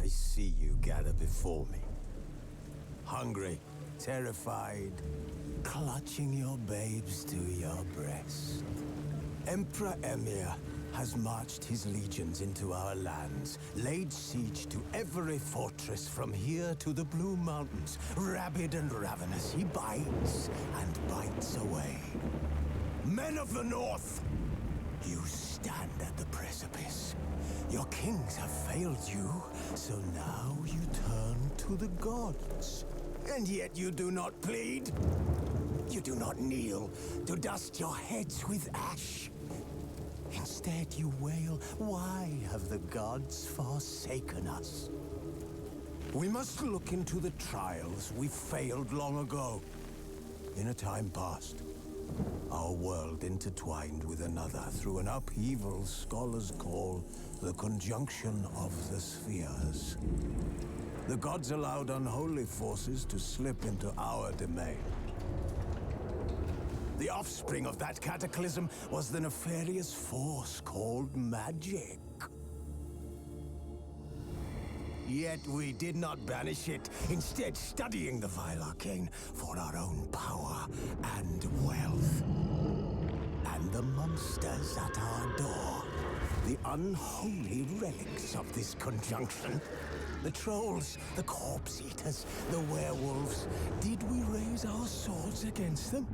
see you gather before me. Hungry, terrified, clutching your babes to your breast. Emperor Emhyr has marched his legions into our lands, laid siege to every fortress from here to the Blue Mountains. Rabid and ravenous, he bites and bites away. Men of the North, you stand at the precipice. Your kings have failed you, so now you turn to the gods. And yet you do not plead. You do not kneel to dust your heads with ash. Instead you wail, why have the gods forsaken us? We must look into the trials we failed long ago. In a time past, our world intertwined with another through an upheaval scholars call the conjunction of the spheres. The gods allowed unholy forces to slip into our domain. The offspring of that cataclysm was the nefarious force called magic. Yet we did not banish it, instead studying the vile arcane for our own power and wealth. And the monsters at our door, the unholy relics of this conjunction. The trolls, the corpse eaters, the werewolves. Did we raise our swords against them?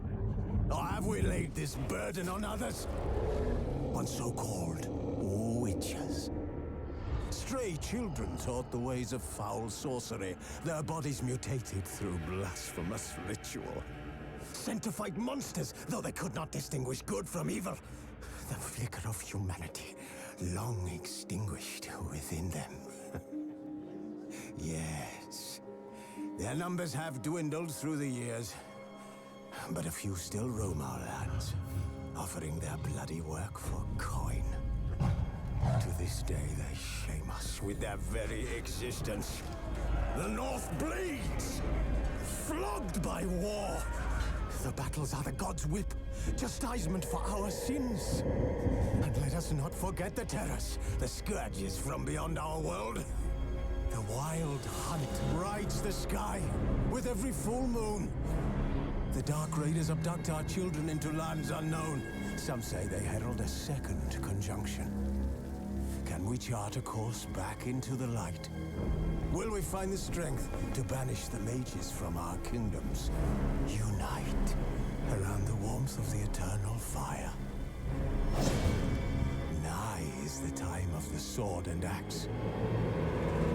Or have we laid this burden on others? On so-called witches. Stray children taught the ways of foul sorcery, their bodies mutated through blasphemous ritual. Sent to fight monsters, though they could not distinguish good from evil. The flicker of humanity, long extinguished within them. Yes, their numbers have dwindled through the years. But a few still roam our lands, offering their bloody work for coin. To this day, they shame us with their very existence. The North bleeds, flogged by war. The battles are the gods' whip, chastisement for our sins. And let us not forget the terrors, the scourges from beyond our world. The wild hunt rides the sky with every full moon. The Dark Raiders abduct our children into lands unknown. Some say they herald a second conjunction. Can we chart a course back into the light? Will we find the strength to banish the mages from our kingdoms? Unite around the warmth of the eternal fire. Nigh is the time of the sword and axe.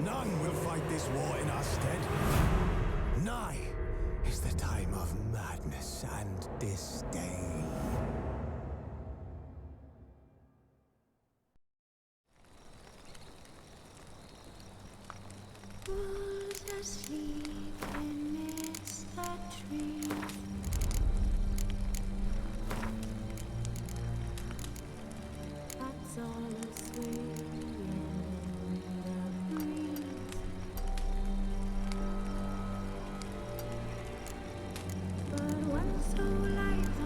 None will fight this war in our stead. Nigh is the time of madness and disdain. Fools asleep amidst the trees. That's all asleep in the breeze. But one so light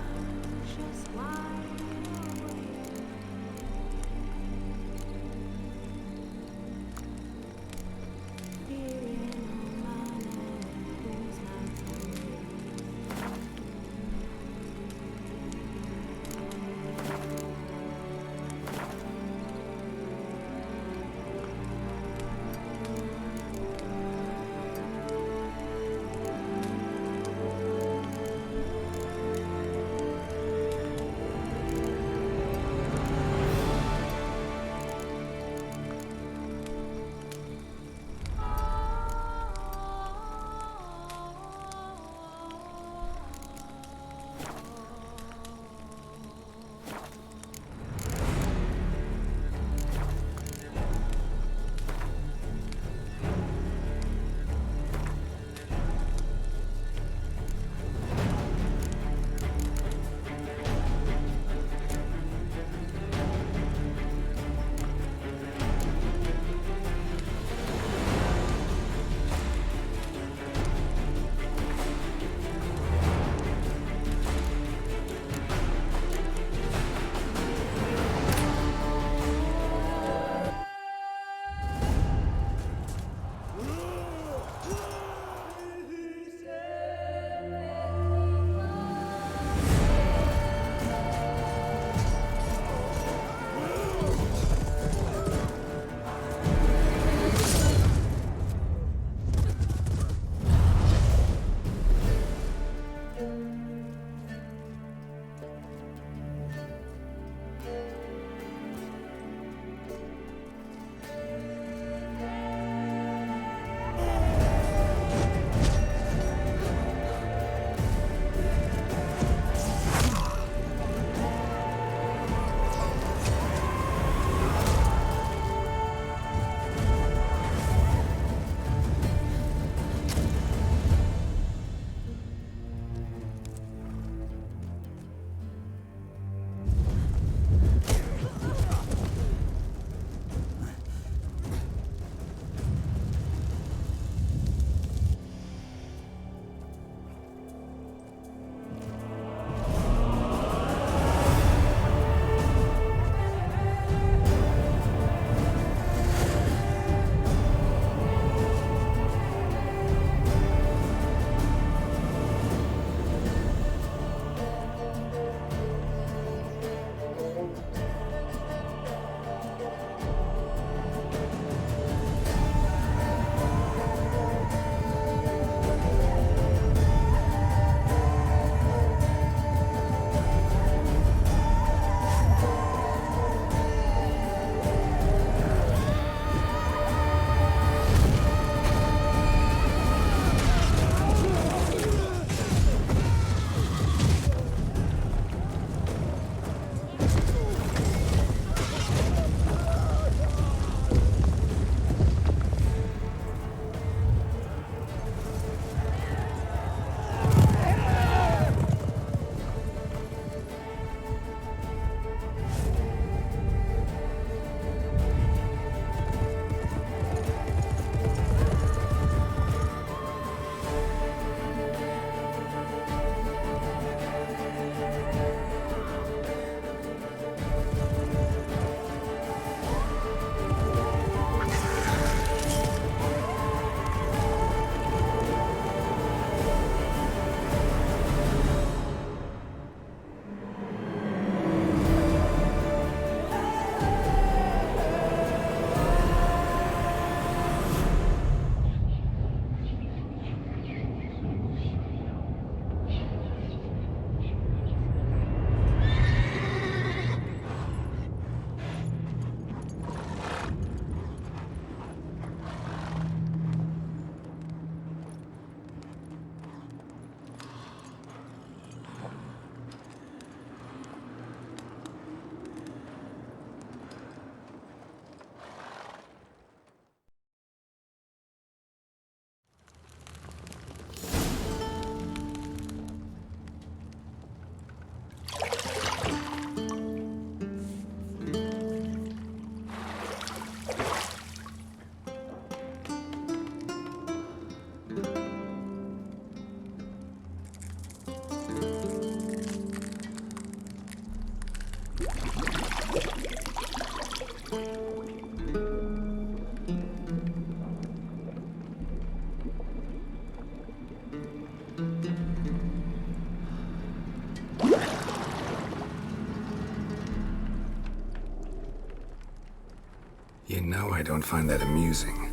You know I don't find that amusing.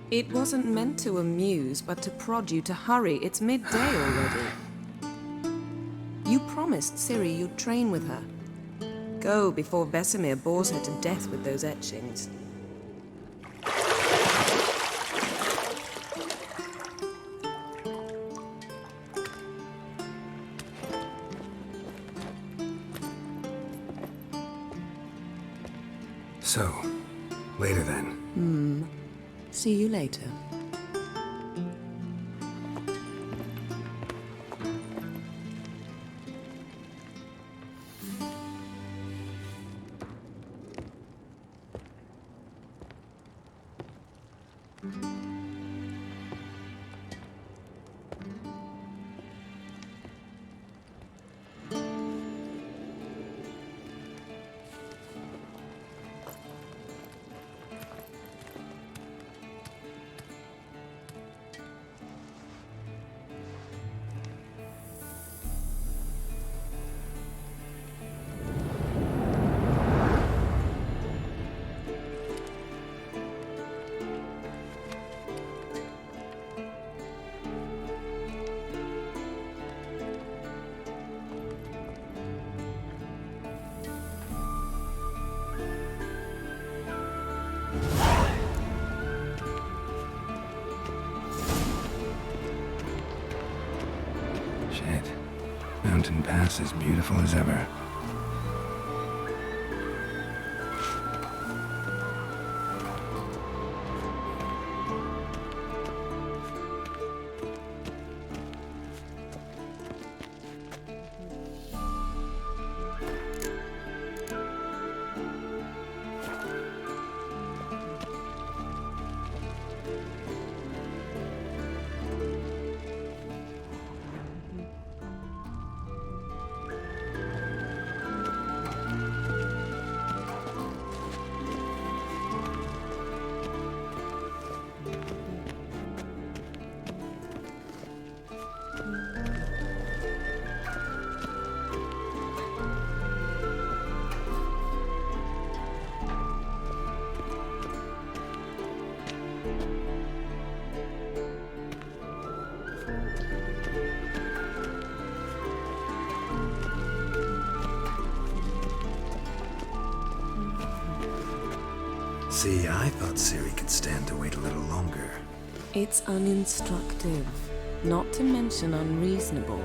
It wasn't meant to amuse, but to prod you to hurry. It's midday already. You promised Ciri you'd train with her. Go before Vesemir bores her to death with those etchings. So, later then. See you later. Shit. Mountain Pass as beautiful as ever. See, I thought Ciri could stand to wait a little longer. It's uninstructive, not to mention unreasonable.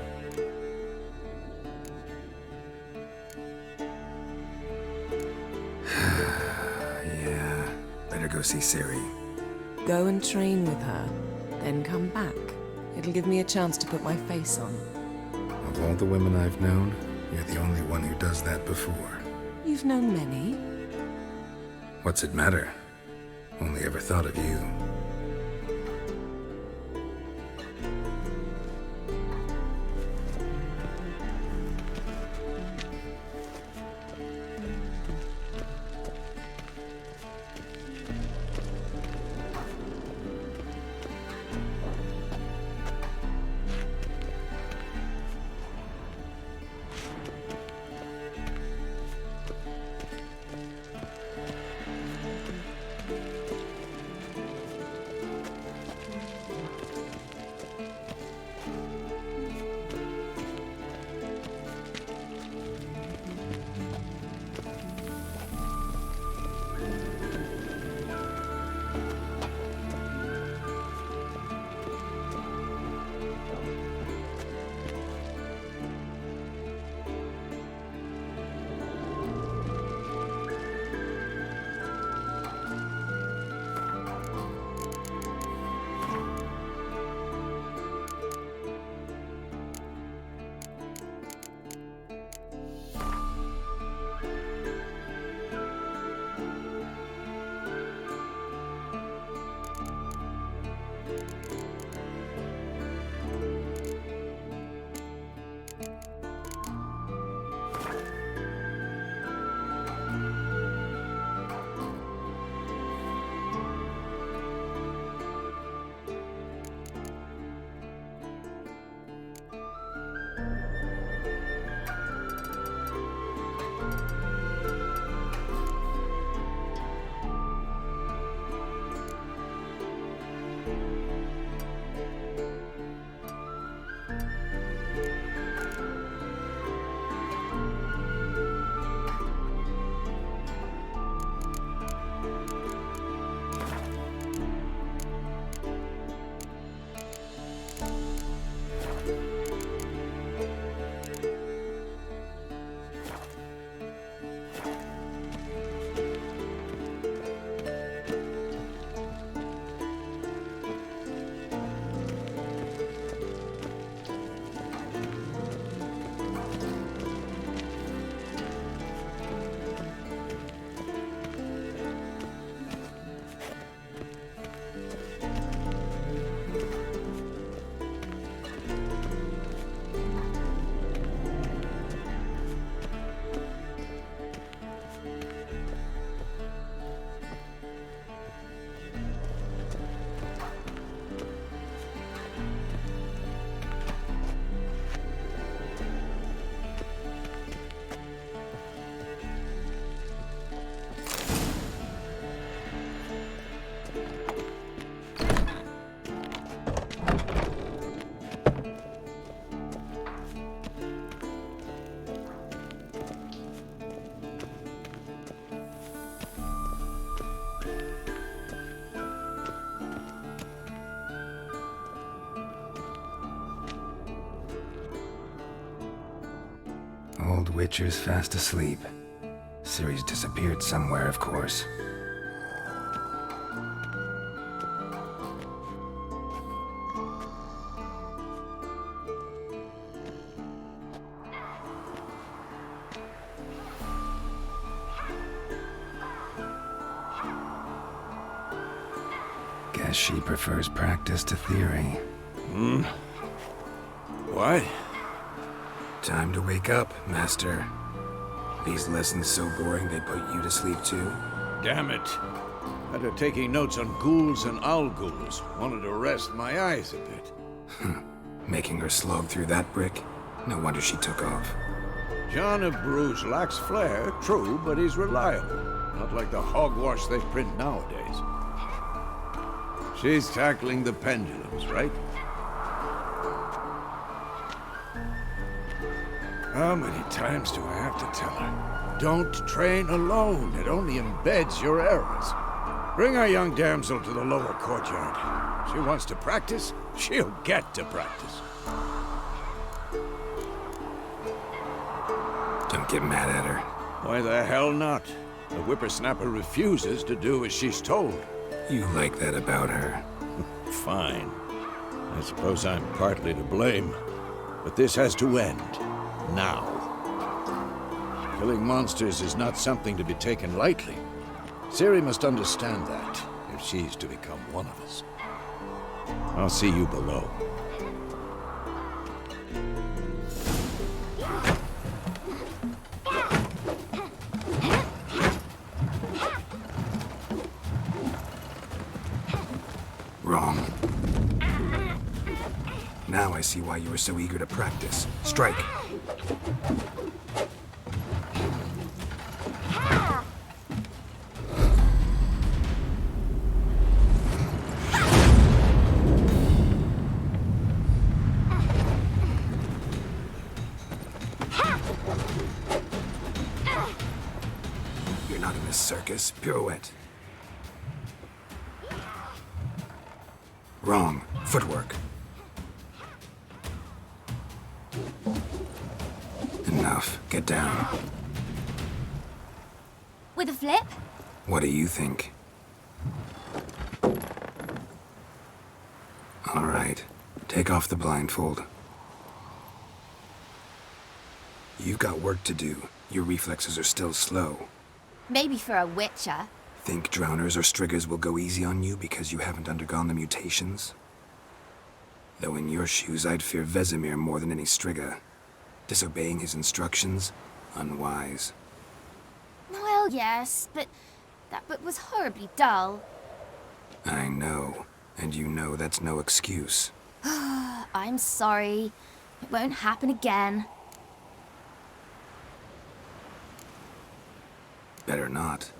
Yeah, better go see Ciri. Go and train with her, then come back. It'll give me a chance to put my face on. Of all the women I've known, you're the only one who does that before. You've known many. What's it matter? Only ever thought of you. old Witcher's fast asleep. Ciri's disappeared somewhere, of course. Guess she prefers practice to theory. What? Time to wake up, Master. These lessons so boring they put you to sleep too? Damn it. After taking notes on ghouls and owl ghouls, wanted to rest my eyes a bit. Making her slog through that brick? No wonder she took off. John of Bruges lacks flair, true, but he's reliable. Not like the hogwash they print nowadays. She's tackling the pendulums, right? How many times do I have to tell her? Don't train alone. It only embeds your errors. Bring our young damsel to the lower courtyard. She wants to practice, she'll get to practice. Don't get mad at her. Why the hell not? The whippersnapper refuses to do as she's told. You like that about her. Fine. I suppose I'm partly to blame. But this has to end. Now. Killing monsters is not something to be taken lightly. Ciri must understand that, if she's to become one of us. I'll see you below. Wrong. Now I see why you were so eager to practice. Strike. You're not in a circus. Pirouette. Wrong. Footwork. Enough. Get down. With a flip? What do you think? All right. Take off the blindfold. You've got work to do. Your reflexes are still slow. Maybe for a witcher. Think drowners or striggers will go easy on you because you haven't undergone the mutations? Though in your shoes, I'd fear Vesemir more than any strigger. Disobeying his instructions? Unwise. Well, yes, but that book was horribly dull. I know. And you know that's no excuse. I'm sorry. It won't happen again. Better not.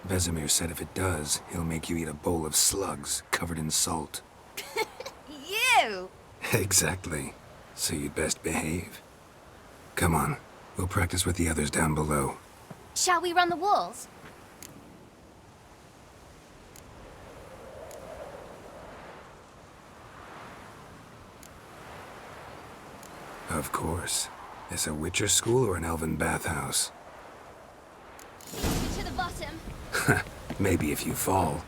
Vesemir said if it does, he'll make you eat a bowl of slugs covered in salt. You! Exactly. So you'd best behave. Come on. We'll practice with the others down below. Shall we run the walls? Of course. Is a Witcher school or an elven bathhouse? To the bottom. Maybe if you fall.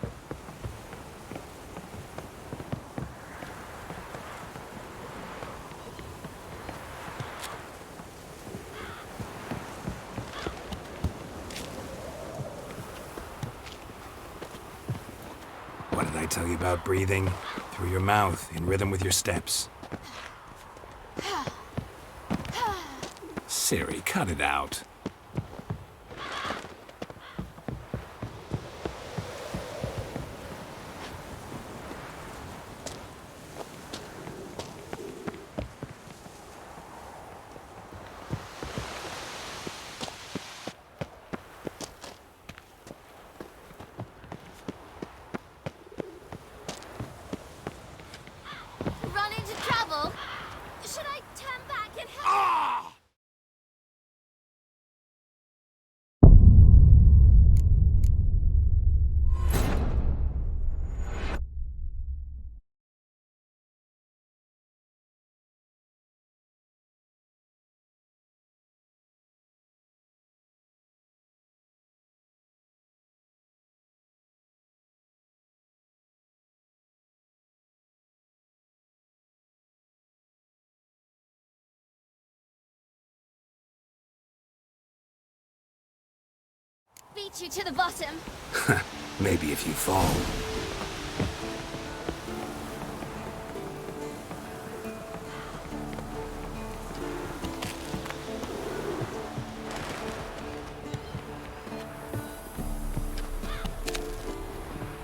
What did I tell you about breathing? Through your mouth, in rhythm with your steps. Ciri, cut it out. get you to the bottom. Maybe if you fall.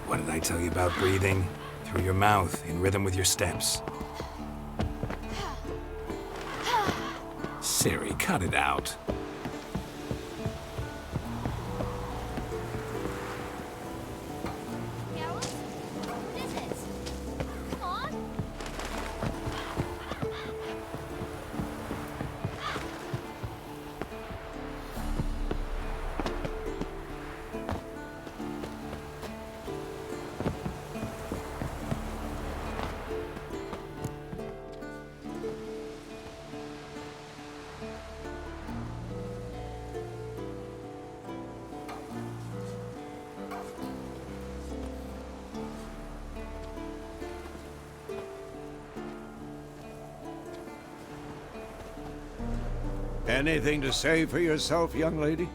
What did I tell you about breathing? Through your mouth, in rhythm with your steps. Ciri, cut it out. Geralt? What is it? Come on. Anything to say for yourself, young lady?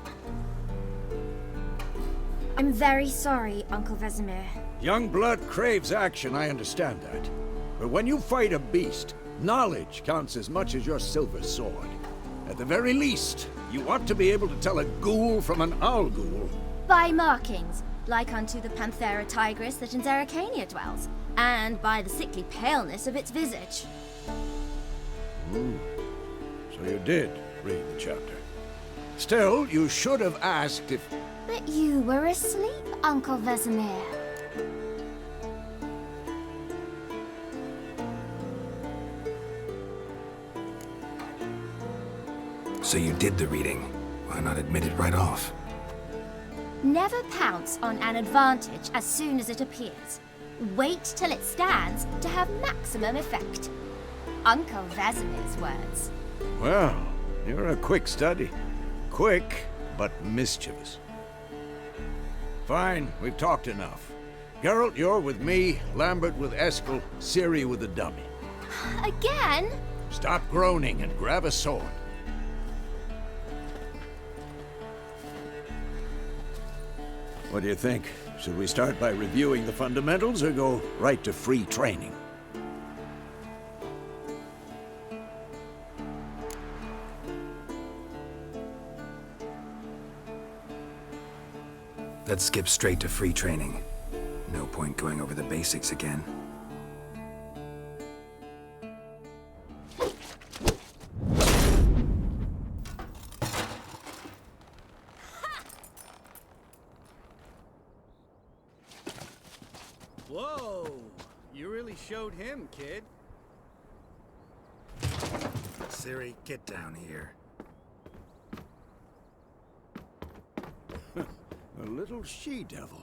I'm very sorry, Uncle Vesemir. Young blood craves action, I understand that. But when you fight a beast, knowledge counts as much as your silver sword. At the very least, you ought to be able to tell a ghoul from an owl ghoul. By markings, like unto the Panthera tigris that in Zerrikania dwells, and by the sickly paleness of its visage. So you did read the chapter. Still, you should have asked if... But you were asleep, Uncle Vesemir. So you did the reading. Why not admit it right off? Never pounce on an advantage as soon as it appears. Wait till it stands to have maximum effect. Uncle Vesemir's words. Well, you're a quick study. Quick, but mischievous. Fine, we've talked enough. Geralt, you're with me, Lambert with Eskel, Ciri with the dummy. Again? Stop groaning and grab a sword. What do you think? Should we start by reviewing the fundamentals or go right to free training? Let's skip straight to free training. No point going over the basics again. Whoa! You really showed him, kid. Ciri, get down here. A little she-devil.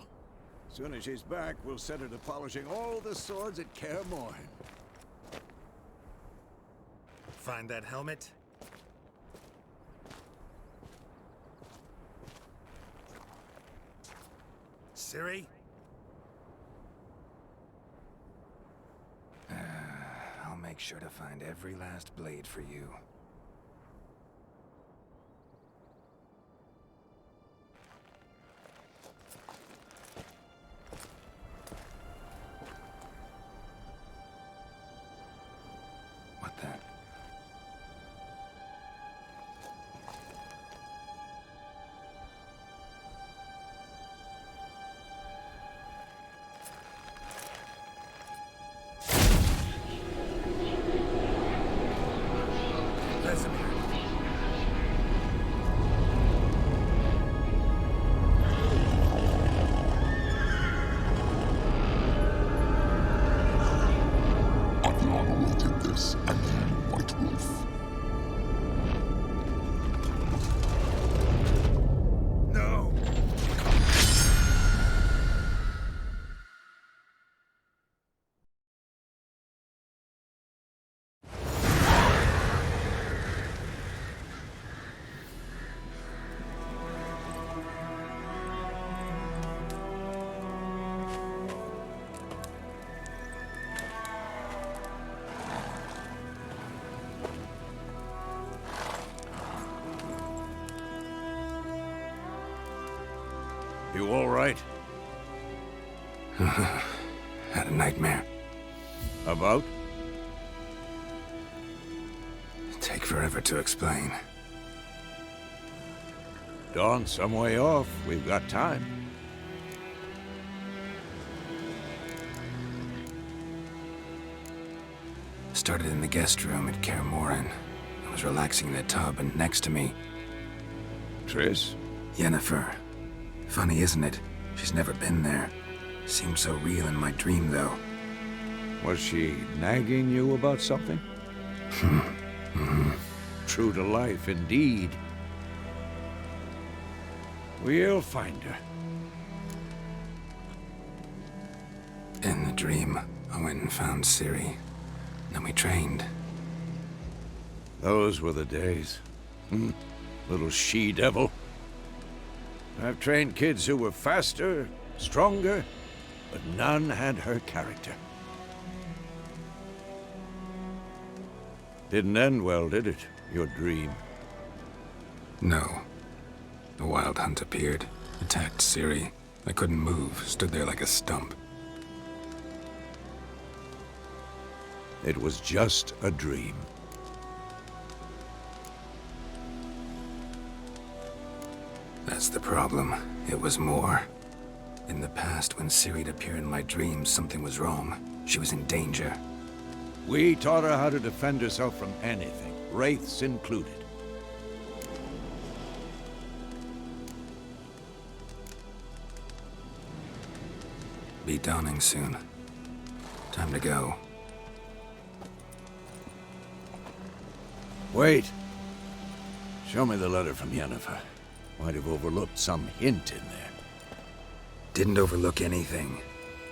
Soon as she's back, we'll set her to polishing all the swords at Kaer Morhen. Find that helmet? Ciri? I'll make sure to find every last blade for you. What the? Adriana will take this, and then White Wolf. No! You all right? Had a nightmare. About? Take forever to explain. Dawn's some way off. We've got time. Started in the guest room at Kaer Morhen. I was relaxing in a tub, and next to me, Triss? Yennefer. Funny, isn't it? She's never been there. Seemed so real in my dream, though. Was she nagging you about something? True to life, indeed. We'll find her. In the dream, I went and found Ciri. Then we trained. Those were the days. Little she-devil. I've trained kids who were faster, stronger, but none had her character. Didn't end well, did it? Your dream? No. The Wild Hunt appeared, attacked Ciri. I couldn't move, stood there like a stump. It was just a dream. That's the problem. It was more. In the past, when Ciri'd appear in my dreams, something was wrong. She was in danger. We taught her how to defend herself from anything, wraiths included. Be dawning soon. Time to go. Wait. Show me the letter from Yennefer. Might have overlooked some hint in there. Didn't overlook anything.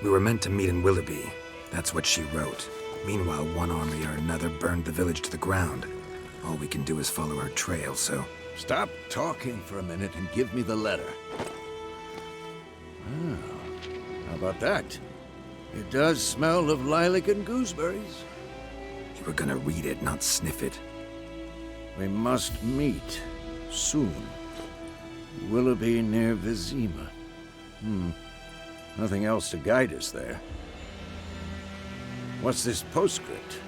We were meant to meet in Willoughby. That's what she wrote. Meanwhile, one army or another burned the village to the ground. All we can do is follow her trail, so... Stop talking for a minute and give me the letter. Oh, how about that? It does smell of lilac and gooseberries. You were gonna read it, not sniff it. We must meet. Soon. Willoughby near Vizima. Nothing else to guide us there. What's this postscript?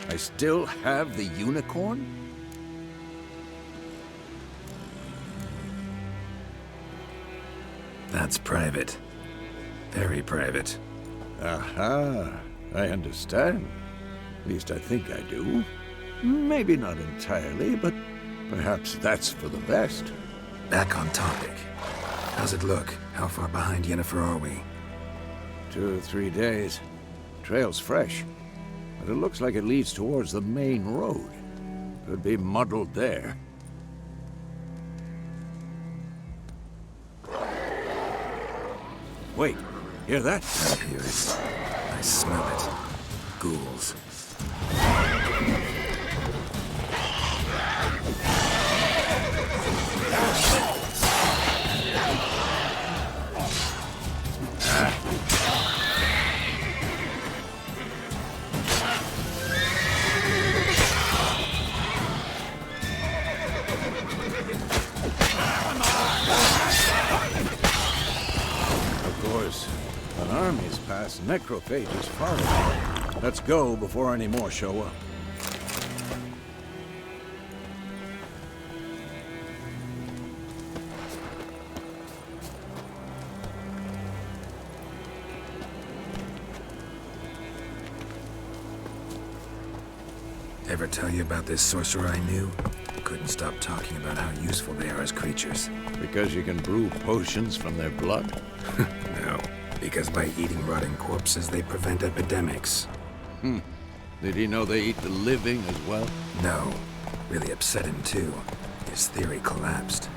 I still have the unicorn? That's private. Very private. Aha, I understand. At least I think I do. Maybe not entirely, but perhaps that's for the best. Back on topic. How's it look? How far behind Yennefer are we? 2 or 3 days. Trail's fresh, but it looks like it leads towards the main road. Could be muddled there. Wait, hear that? I hear it. I smell it. Ghouls. An army's past necrophages follow. Let's go before any more show up. Ever tell you about this sorcerer I knew? Couldn't stop talking about how useful they are as creatures. Because you can brew potions from their blood? No. Because by eating rotting corpses, they prevent epidemics. Did he know they eat the living as well? No. Really upset him, too. His theory collapsed.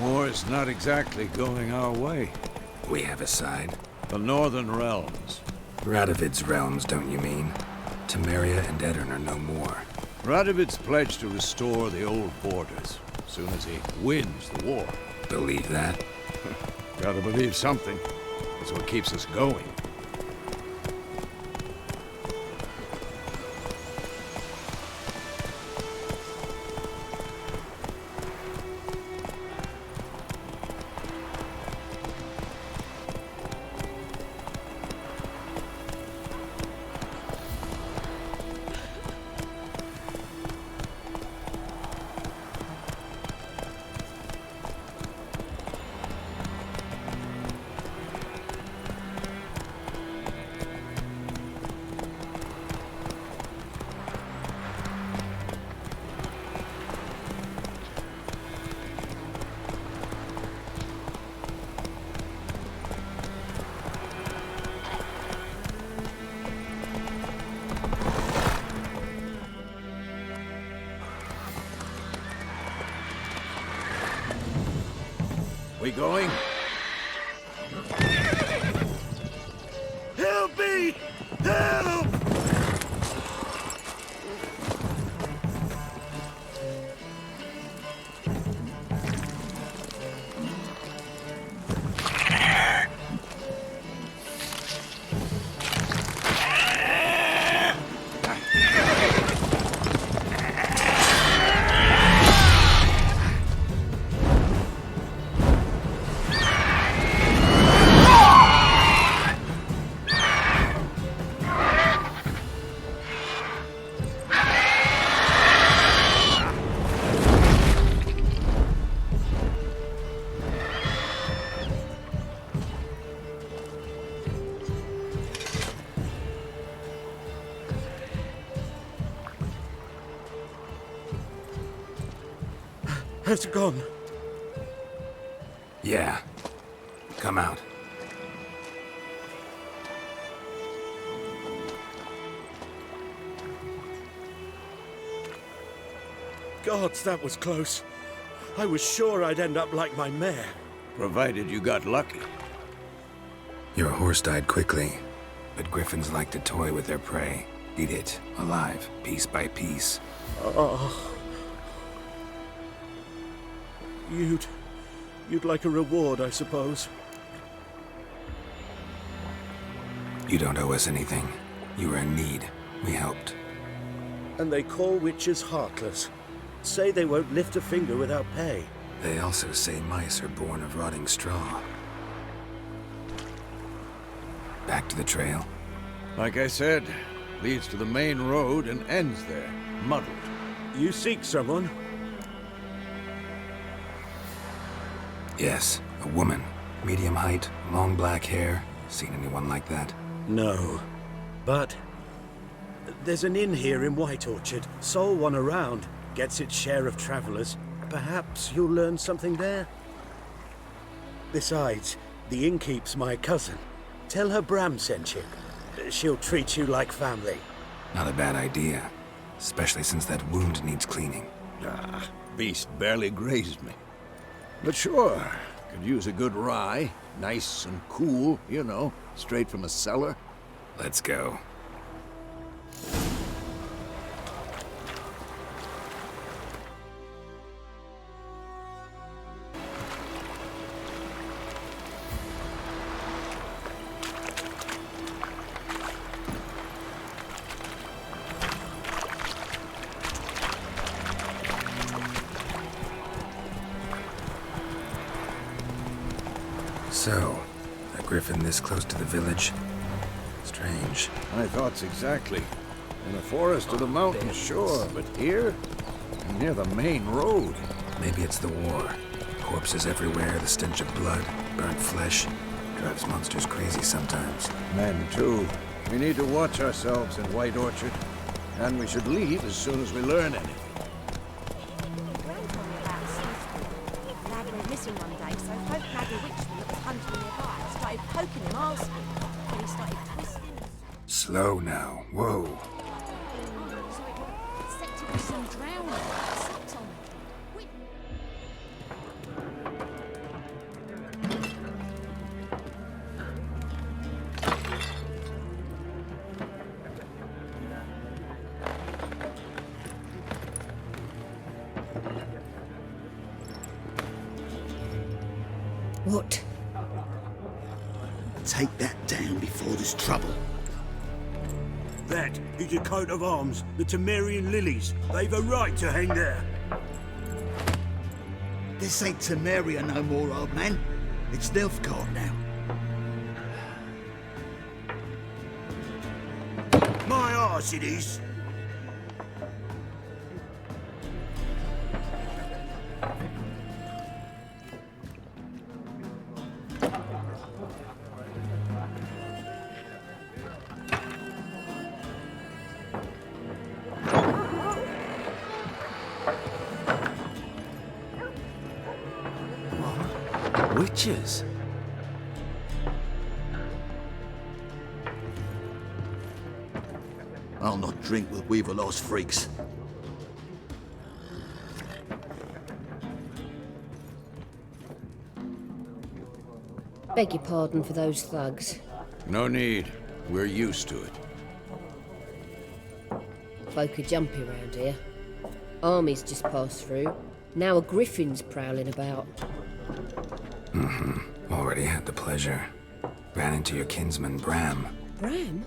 War's not exactly going our way. We have a side. The Northern Realms. Radovid's realms, don't you mean? Temeria and Edirn are no more. Radovid's pledged to restore the old borders as soon as he wins the war. Believe that? Gotta believe something. That's what keeps us going. We going? Help me! Help! Has it gone? Yeah. Come out. Gods, that was close. I was sure I'd end up like my mare. Provided you got lucky. Your horse died quickly, but griffins like to toy with their prey. Eat it, alive, piece by piece. Oh. You'd like a reward, I suppose. You don't owe us anything. You were in need. We helped. And they call witches heartless. Say they won't lift a finger without pay. They also say mice are born of rotting straw. Back to the trail? Like I said, leads to the main road and ends there, muddled. You seek someone? Yes, a woman. Medium height, long black hair. Seen anyone like that? No. But there's an inn here in White Orchard. Sole one around. Gets its share of travelers. Perhaps you'll learn something there? Besides, the innkeep's my cousin. Tell her Bram sent you. She'll treat you like family. Not a bad idea. Especially since that wound needs cleaning. Ah, beast barely grazed me. But sure, could use a good rye. Nice and cool, you know, straight from a cellar. Let's go. So, a griffin this close to the village? Strange. My thoughts exactly. In a forest or the mountains, sure, but here? Near the main road. Maybe it's the war. Corpses everywhere, the stench of blood, burnt flesh. Drives monsters crazy sometimes. Men, too. We need to watch ourselves in White Orchard. And we should leave as soon as we learn anything. Nagger went missing one day, so folk Nagger witched that was hunting nearby. Started poking him, asking. And he started twisting and... Slow now. Whoa. So it set to be some drowning. Slipped on me. What? Take that down before there's trouble. That is a coat of arms, the Temerian lilies. They've a right to hang there. This ain't Temeria no more, old man. It's Nilfgaard now. My arse it is. Witches? I'll not drink with Weaverlaw's freaks. Beg your pardon for those thugs. No need. We're used to it. Folk are jumpy round here. Armies just passed through. Now a griffin's prowling about. Already had the pleasure. Ran into your kinsman, Bram. Bram?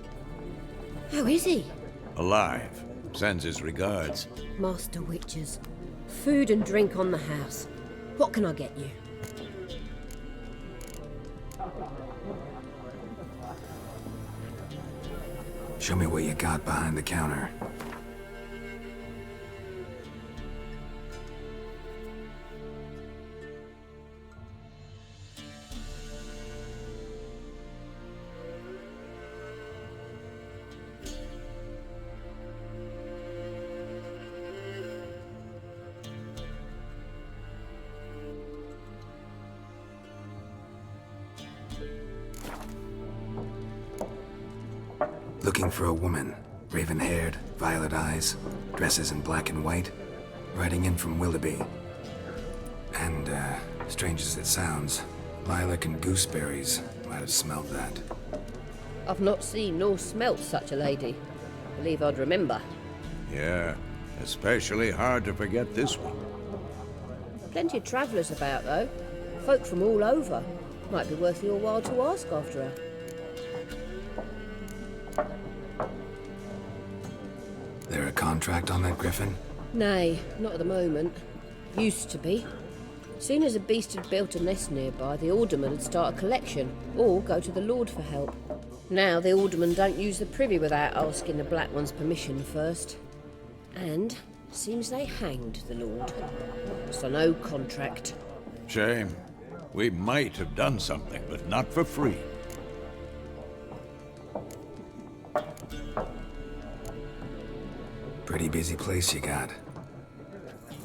How is he? Alive. Sends his regards. Master Witches. Food and drink on the house. What can I get you? Show me what you got behind the counter. Looking for a woman. Raven-haired, violet eyes, dresses in black and white. Riding in from Willoughby. And, strange as it sounds, lilac and gooseberries might have smelled that. I've not seen nor smelt such a lady. Believe I'd remember. Yeah, especially hard to forget this one. Plenty of travellers about, though. Folk from all over. Might be worth your while to ask after her. There a contract on that griffin? Nay, not at the moment. Used to be. Soon as a beast had built a nest nearby, the alderman would start a collection, or go to the Lord for help. Now the alderman don't use the privy without asking the Black One's permission first. And seems they hanged the Lord. So no contract. Shame. We might have done something, but not for free. Pretty busy place you got.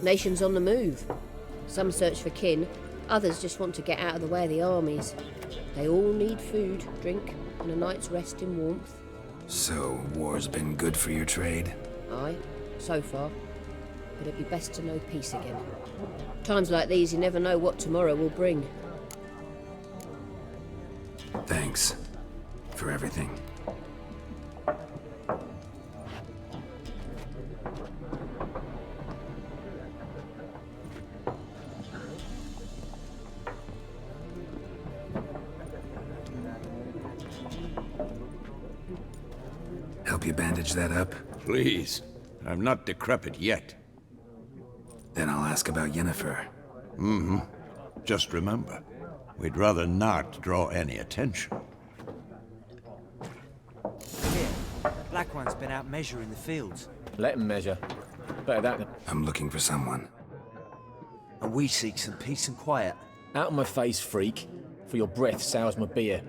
Nations on the move. Some search for kin, others just want to get out of the way of the armies. They all need food, drink, and a night's rest in warmth. So, war's been good for your trade? Aye, so far. But it'd be best to know peace again. Times like these, you never know what tomorrow will bring. Thanks. For everything. Help you bandage that up? Please. I'm not decrepit yet. Then I'll ask about Yennefer. Mm-hmm. Just remember, we'd rather not draw any attention. Here, Black One's been out measuring the fields. Let him measure. Better that than... I'm looking for someone. And we seek some peace and quiet. Out of my face, freak. For your breath sours my beer.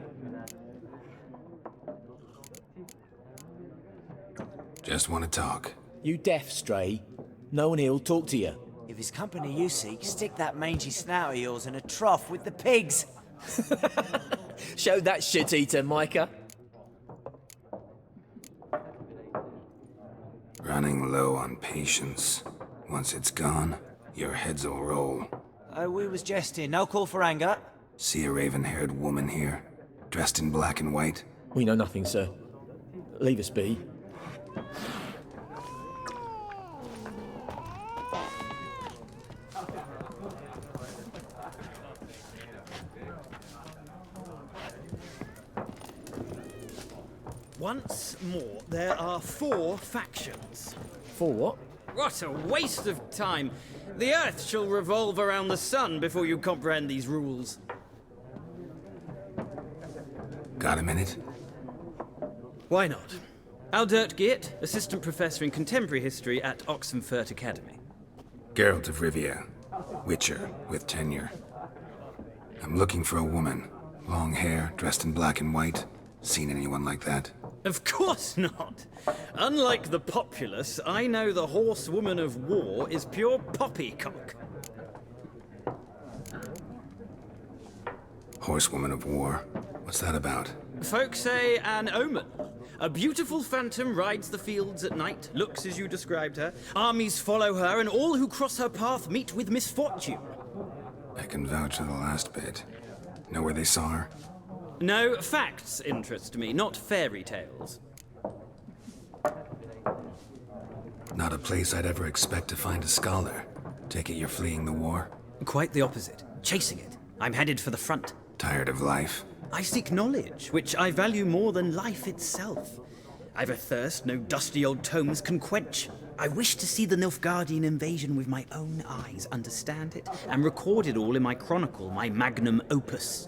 Just want to talk. You deaf, Stray? No one here'll talk to you. If it's company you seek, stick that mangy snout of yours in a trough with the pigs. Show that shit-eater, Micah. Running low on patience. Once it's gone, your heads'll roll. We was jesting. No call for anger. See a raven-haired woman here, dressed in black and white? We know nothing, sir. Leave us be. Once more, there are 4 factions. 4 what? What a waste of time! The Earth shall revolve around the sun before you comprehend these rules. Got a minute? Why not? Aldert Geert, Assistant Professor in Contemporary History at Oxenfurt Academy. Geralt of Rivia, Witcher with tenure. I'm looking for a woman. Long hair, dressed in black and white. Seen anyone like that? Of course not! Unlike the populace, I know the horsewoman of war is pure poppycock. Horsewoman of war? What's that about? Folk say an omen. A beautiful phantom rides the fields at night, looks as you described her. Armies follow her, and all who cross her path meet with misfortune. I can vouch for the last bit. Know where they saw her? No, facts interest me, not fairy tales. Not a place I'd ever expect to find a scholar. Take it you're fleeing the war? Quite the opposite. Chasing it. I'm headed for the front. Tired of life? I seek knowledge, which I value more than life itself. I've a thirst no dusty old tomes can quench. I wish to see the Nilfgaardian invasion with my own eyes, understand it, and record it all in my chronicle, my magnum opus.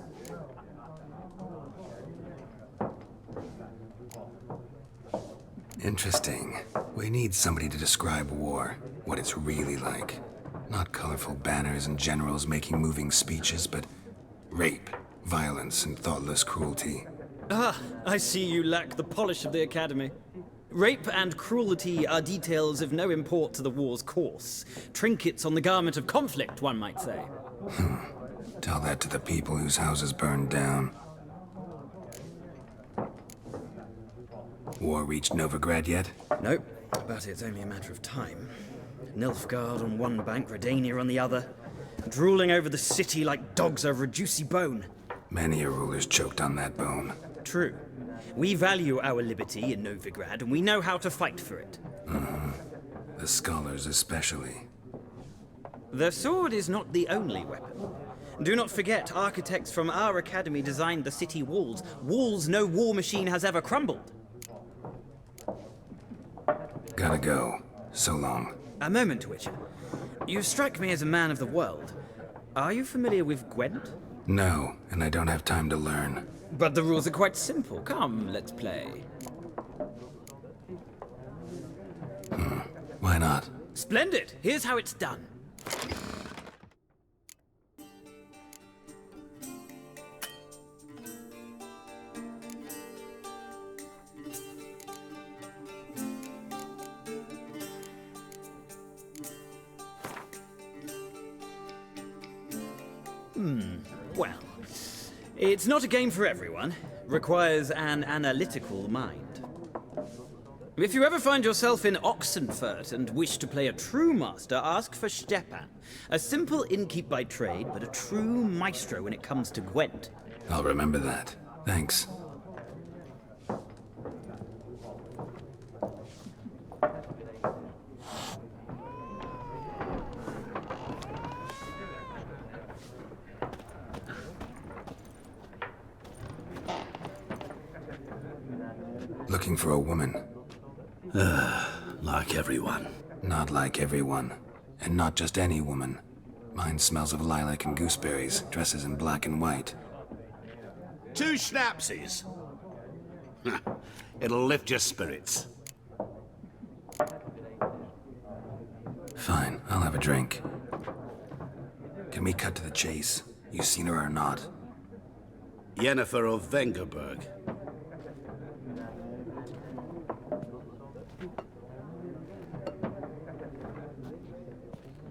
Interesting. We need somebody to describe war, what it's really like. Not colorful banners and generals making moving speeches, but rape, violence, and thoughtless cruelty. Ah, I see you lack the polish of the Academy. Rape and cruelty are details of no import to the war's course. Trinkets on the garment of conflict, one might say. Tell that to the people whose houses burned down. War reached Novigrad yet? Nope, but it's only a matter of time. Nilfgaard on one bank, Redania on the other, drooling over the city like dogs over a juicy bone. Many a ruler's choked on that bone. True. We value our liberty in Novigrad, and we know how to fight for it. The scholars especially. The sword is not the only weapon. Do not forget, architects from our academy designed the city walls. Walls no war machine has ever crumbled. Gotta go. So long. A moment, Witcher. You strike me as a man of the world. Are you familiar with Gwent? No, and I don't have time to learn. But the rules are quite simple. Come, let's play. Why not? Splendid! Here's how it's done. Well, it's not a game for everyone. Requires an analytical mind. If you ever find yourself in Oxenfurt and wish to play a true master, ask for Stepan. A simple innkeep by trade, but a true maestro when it comes to Gwent. I'll remember that. Thanks. Looking for a woman. Like everyone. Not like everyone. And not just any woman. Mine smells of lilac and gooseberries, dresses in black and white. 2 schnapsies. It'll lift your spirits. Fine, I'll have a drink. Can we cut to the chase? You seen her or not? Yennefer of Vengerberg.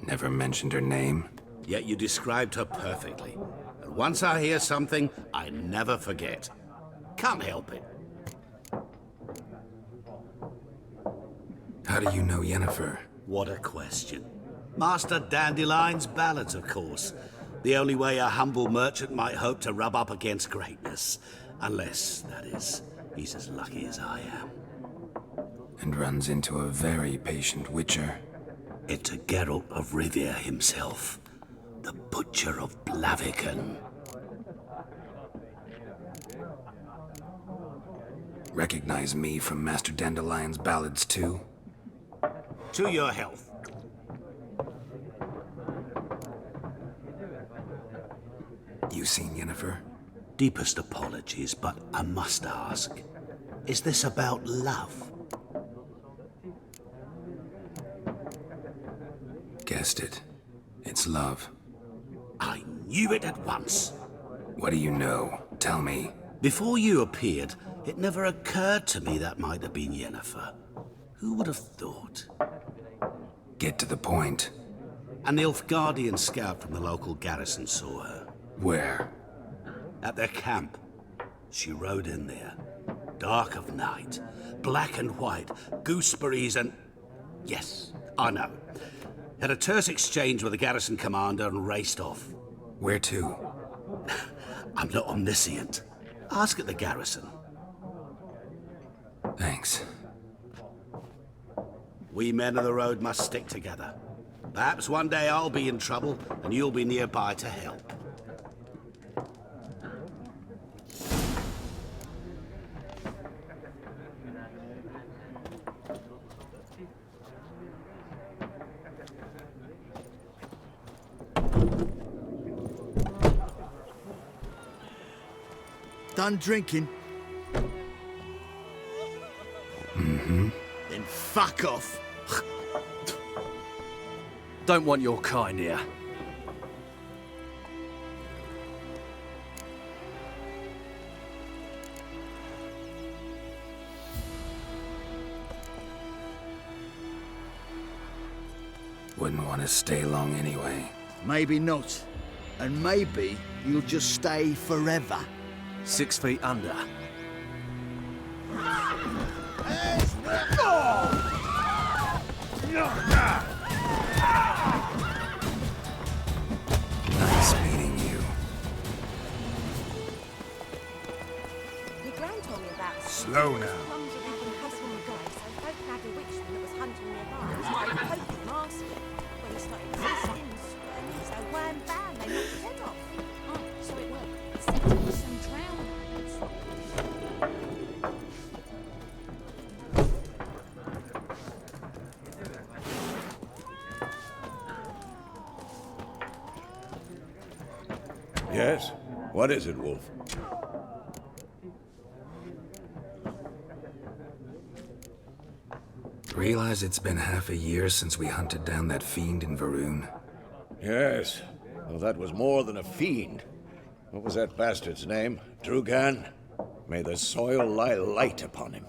Never mentioned her name. Yet you described her perfectly. And once I hear something, I never forget. Can't help it. How do you know Yennefer? What a question. Master Dandelion's ballads, of course. The only way a humble merchant might hope to rub up against greatness. Unless, that is, he's as lucky as I am. And runs into a very patient witcher. Into Geralt of Rivia himself, the Butcher of Blaviken. Recognize me from Master Dandelion's ballads too? To your health. You seen Yennefer? Deepest apologies, but I must ask. Is this about love? Guessed it. It's love. I knew it at once. What do you know? Tell me. Before you appeared, it never occurred to me that might have been Yennefer. Who would have thought? Get to the point. An Nilfgaardian scout from the local garrison saw her. Where? At their camp. She rode in there. Dark of night. Black and white. Gooseberries and... Yes, I know. Had a terse exchange with the garrison commander and raced off. Where to? I'm not omniscient. Ask at the garrison. Thanks. We men of the road must stick together. Perhaps one day I'll be in trouble and you'll be nearby to help. Done drinking? Mm-hmm. Then fuck off. Don't want your kind here. Wouldn't want to stay long anyway. Maybe not. And maybe you'll just stay forever. 6 feet under. Nice meeting you. Your gran told me about Slow now. Mums had been hustling the guy, so folk nagged a witchman that was hunting nearby. He started poking him, asking. When he started twisting and squirming, so wham bam, they knocked his head off. Oh, so it worked. Except it was some drowning. Yes? What is it, Wolf? Realize it's been half a year since we hunted down that fiend in Varun? Yes. Well, that was more than a fiend. What was that bastard's name? Drugan? May the soil lie light upon him.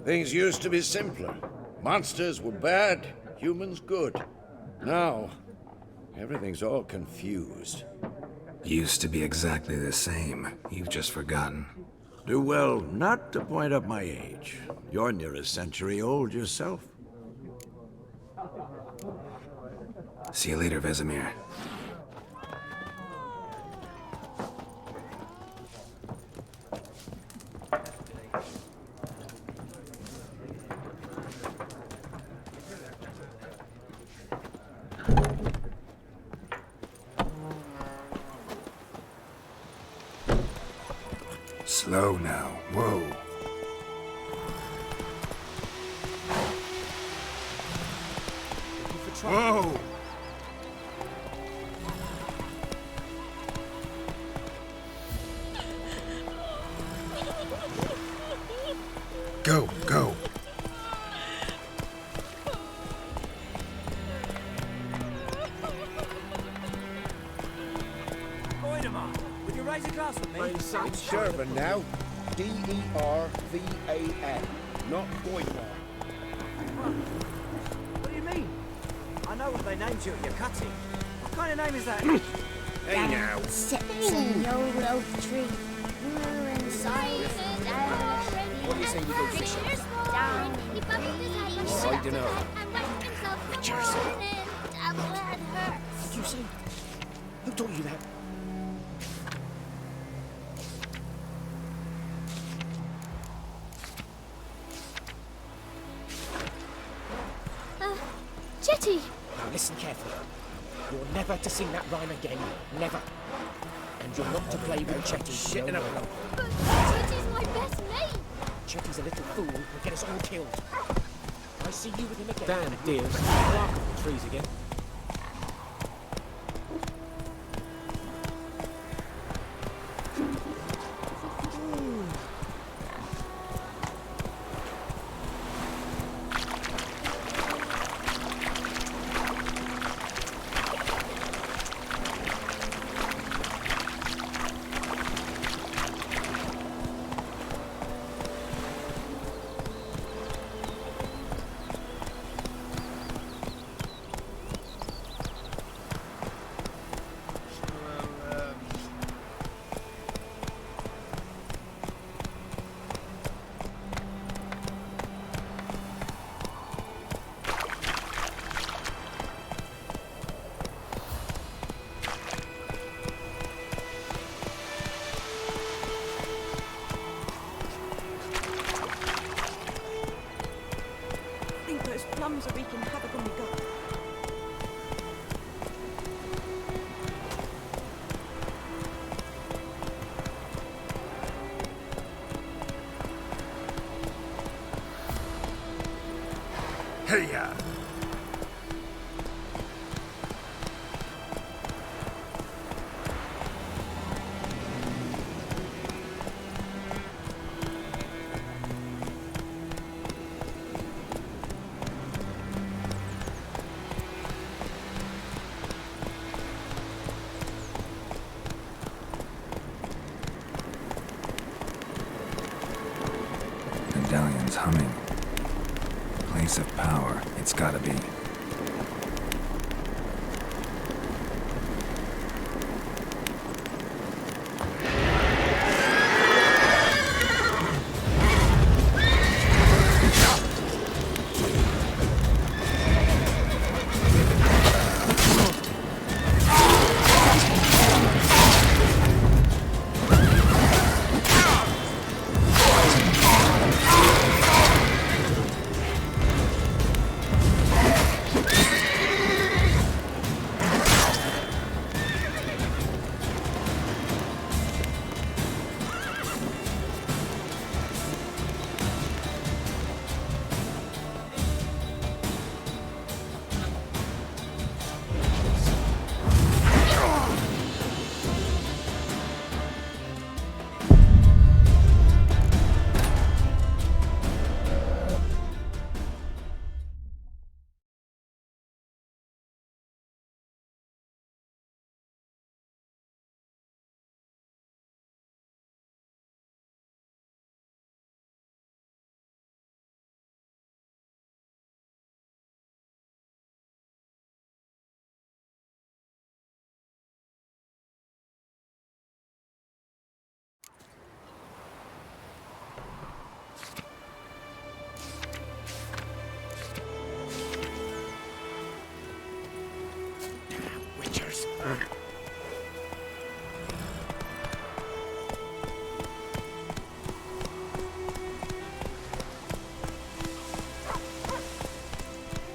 Things used to be simpler. Monsters were bad, humans good. Now, everything's all confused. Used to be exactly the same. You've just forgotten. Do well not to point up my age. You're near a century old yourself. See you later, Vesemir. Slow now. Whoa. Whoa! Go, go. Voidemar, would you raise a glass with me? It's Shervan now. D-E-R-V-A-N, not Voidemar. What do you mean? I know what they named you at your cutting. What kind of name is that? Hey now. Sits in the old oak tree. Inside What do you say we go get some? Oh, I don't know. Witchers. Did you say? Who told you that? Jetty! Now listen carefully. You're never to sing that rhyme again. Never. And you're not to play with Chetty. Shit in a... But Jetty's my best mate! Chetty's a little fool will get us all killed. I see you with him again. Damn dears. Bark up the trees again. Plums are wreaking havoc on the gut. Hey-ya! Medallion's humming. Place of power, it's gotta be.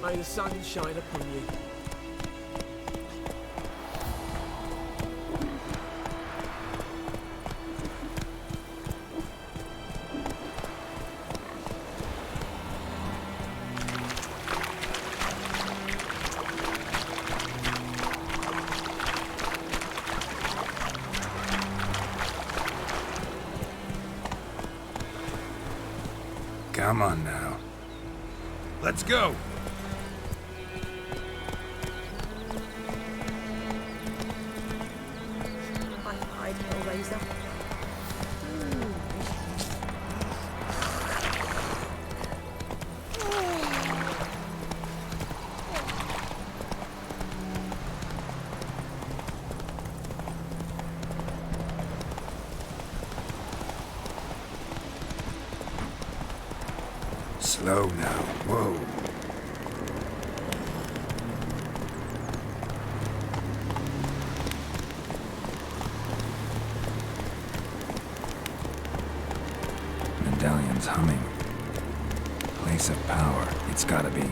May the sun shine upon you. Come on now. Let's go! Hide, Hellraiser. Slow now. Whoa. Medallion's humming. Place of power, it's gotta be.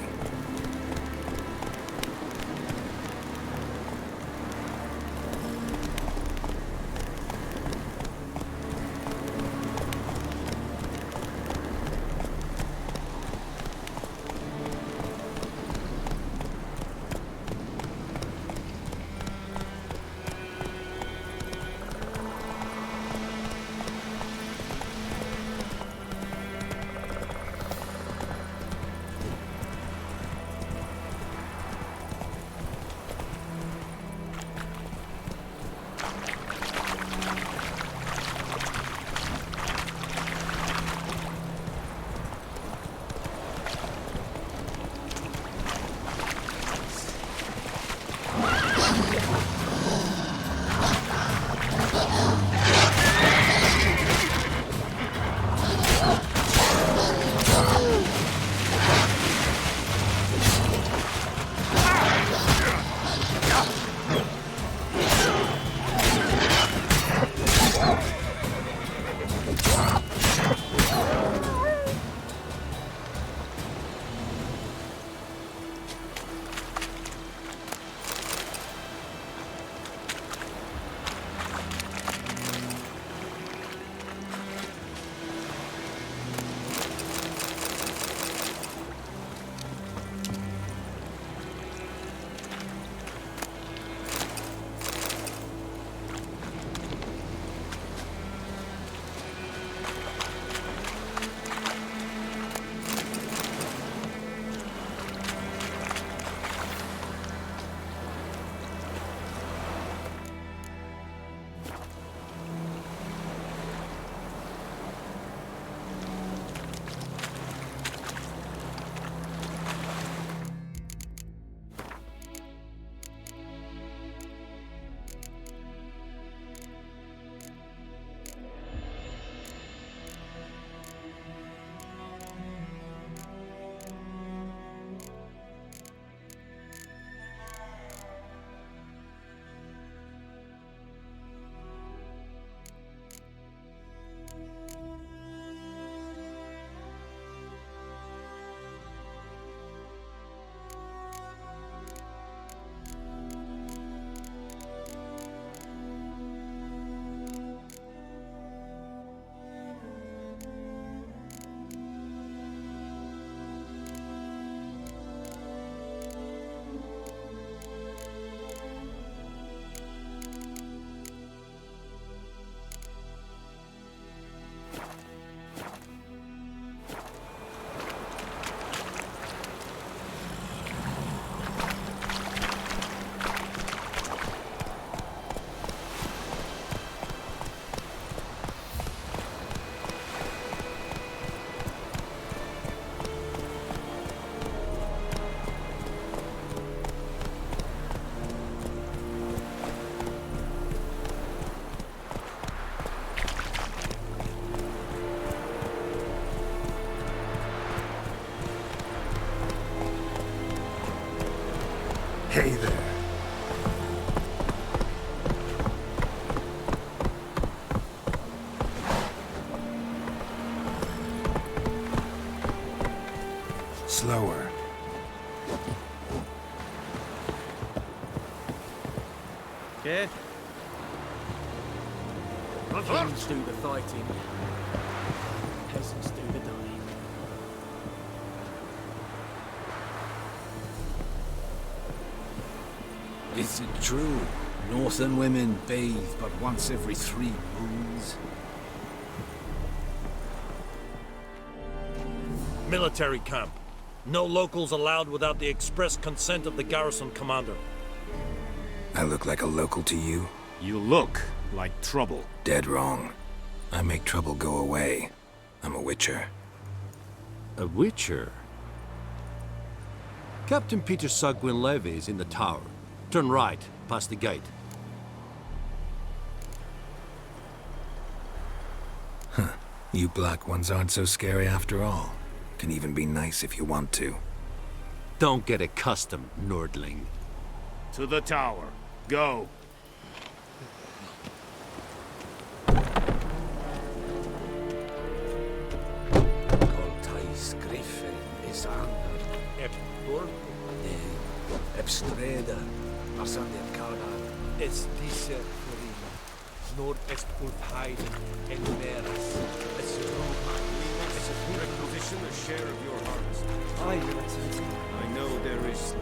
Kings do the fighting. Peasants do the dying. Is it true? Northern women bathe but once every 3 moons? Military camp. No locals allowed without the express consent of the garrison commander. I look like a local to you? You look like trouble. Dead wrong. I make trouble go away. I'm a witcher. A witcher? Captain Peter Sagwin Levy is in the tower. Turn right, past the gate. Huh. You black ones aren't so scary after all. Can even be nice if you want to. Don't get accustomed, Nordling. To the tower. Go. Coltais Griffin is under. Burgo. Ebstreda. Arsander Karna. Es dice Florina. Nord est Ulfheiden and Veras. Es Roma. It's a requisition a share of your harvest. Aye, Your Excellency. I know there is...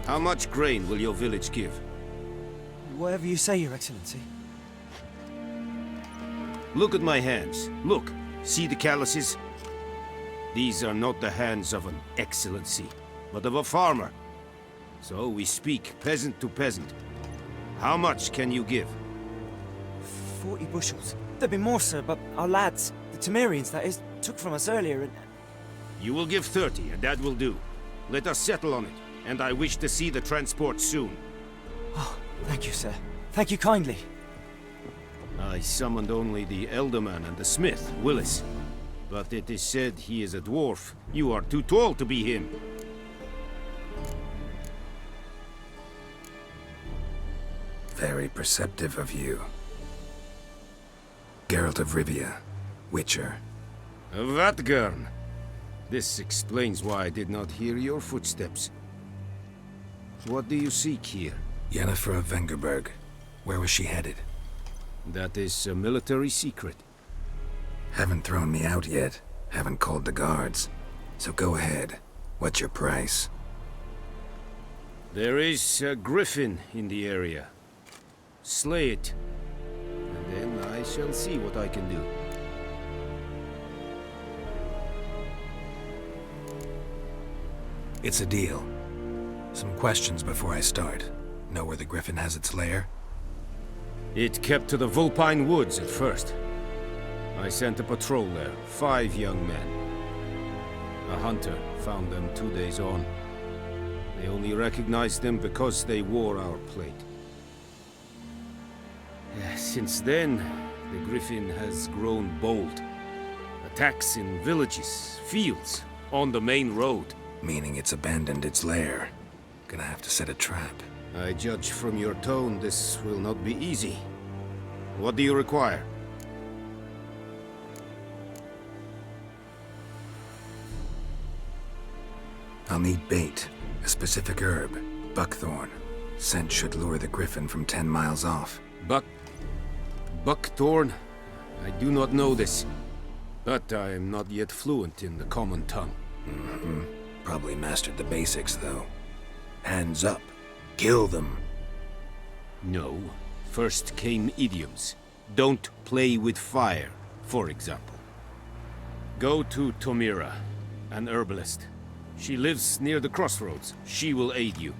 How much grain will your village give? Whatever you say, Your Excellency. Look at my hands. Look. See the calluses? These are not the hands of an excellency, but of a farmer. So we speak peasant to peasant. How much can you give? 40 bushels. There'd be more, sir, but our lads, the Temerians, that is, took from us earlier and... You will give 30, and that will do. Let us settle on it, and I wish to see the transport soon. Oh, thank you, sir. Thank you kindly. I summoned only the Elderman and the smith, Willis. But it is said he is a dwarf. You are too tall to be him. Very perceptive of you. Geralt of Rivia, Witcher. Vatgern. This explains why I did not hear your footsteps. What do you seek here? Yennefer of Vengerberg. Where was she headed? That is a military secret. Haven't thrown me out yet. Haven't called the guards. So go ahead. What's your price? There is a griffin in the area. Slay it. And then I shall see what I can do. It's a deal. Some questions before I start. Know where the griffin has its lair? It kept to the Vulpine Woods at first. I sent a patrol there, 5 young men. A hunter found them 2 days on. They only recognized them because they wore our plate. Since then, the griffin has grown bold. Attacks in villages, fields, on the main road. Meaning it's abandoned its lair. Gonna have to set a trap. I judge from your tone this will not be easy. What do you require? I'll need bait, a specific herb, buckthorn. Scent should lure the griffin from 10 miles off. Buckthorn? I do not know this. But I am not yet fluent in the common tongue. Mm-hmm. Probably mastered the basics, though. Hands up. Kill them. No. First came idioms. Don't play with fire, for example. Go to Tomira, an herbalist. She lives near the crossroads. She will aid you.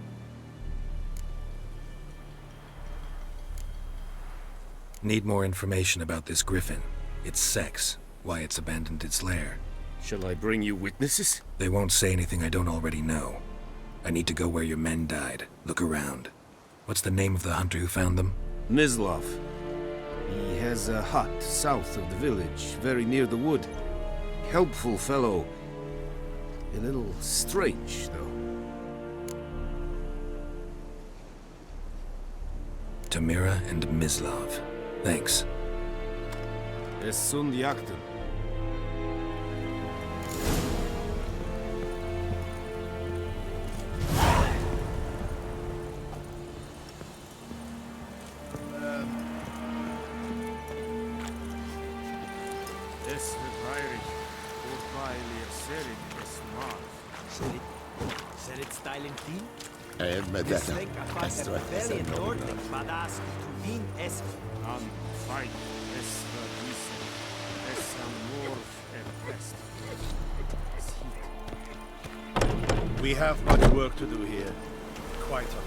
Need more information about this griffin. Its sex, why it's abandoned its lair. Shall I bring you witnesses? They won't say anything I don't already know. I need to go where your men died. Look around. What's the name of the hunter who found them? Mislav. He has a hut south of the village, very near the wood. Helpful fellow. A little strange, though. Tomira and Mislav. Thanks. Es sunt jakten. Serit stylen fin? Medetta, Estra Very Nordic, badass, to win es. Fight, Estra Disen, Esra Morf and Est. We have much work to do here. Quite a lot.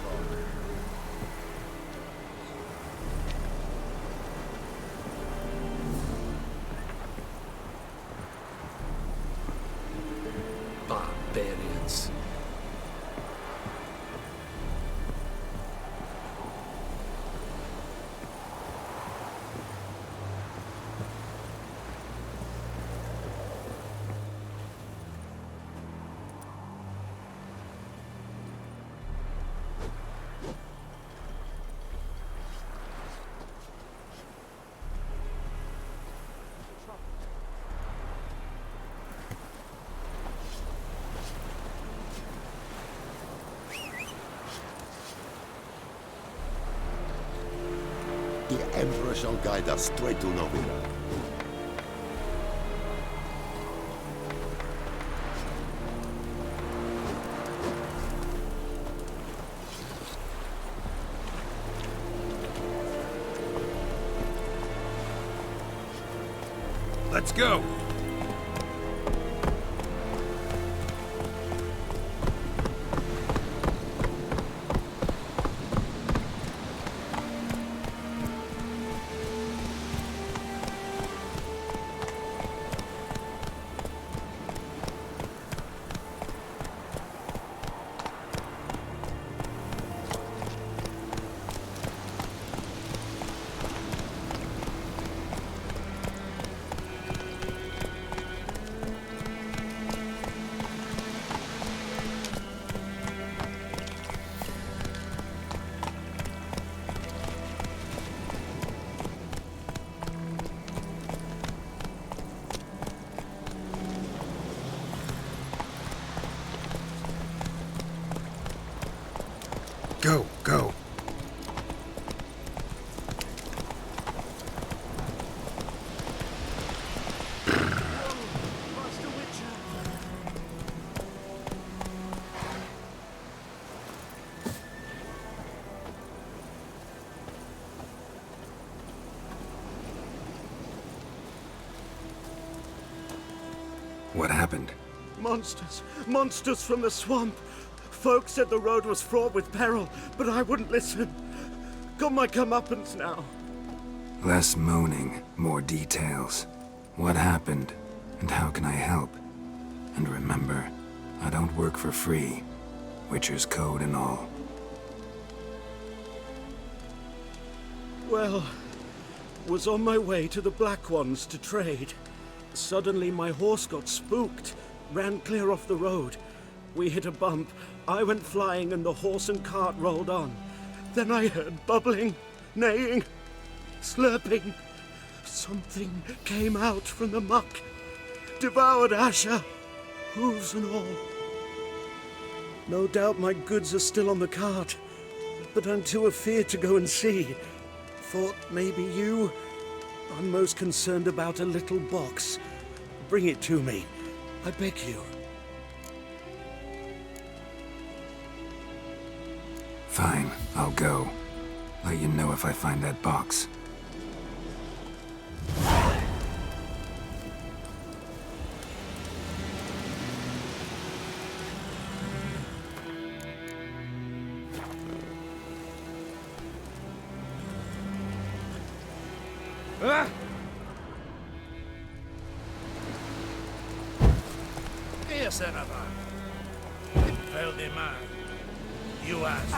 Barbarians. The Emperor shall guide us straight to Novira. Let's go! Go, go. What happened? Monsters! Monsters from the swamp! Folk said the road was fraught with peril, but I wouldn't listen. Got my comeuppance now. Less moaning, more details. What happened, and how can I help? And remember, I don't work for free. Witcher's code and all. Well, was on my way to the Black Ones to trade. Suddenly my horse got spooked, ran clear off the road. We hit a bump, I went flying and the horse and cart rolled on. Then I heard bubbling, neighing, slurping. Something came out from the muck, devoured Asher, hooves and all. No doubt my goods are still on the cart, but I'm too afeard to go and see. Thought maybe you. I'm most concerned about a little box. Bring it to me, I beg you. Fine, I'll go. Let you know if I find that box. Yes, Senator. Impel man. You asked.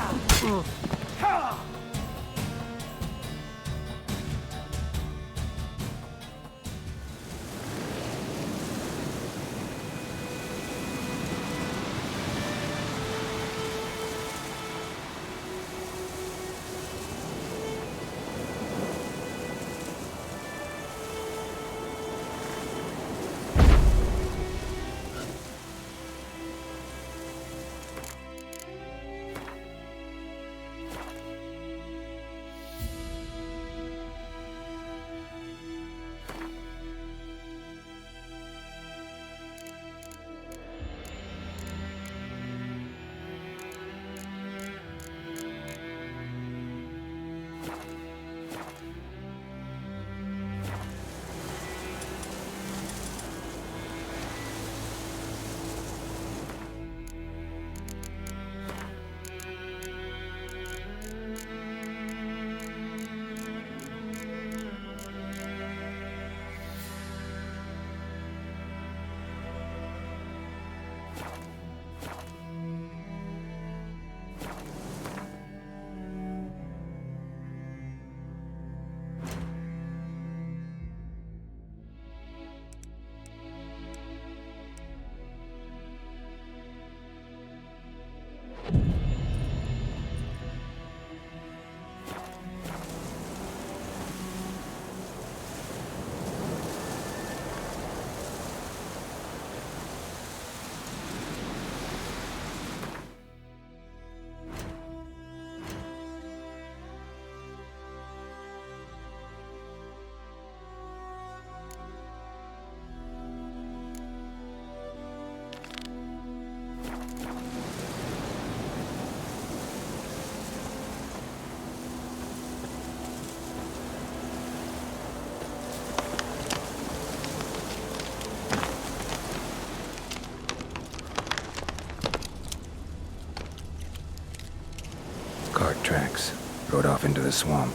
into the swamp.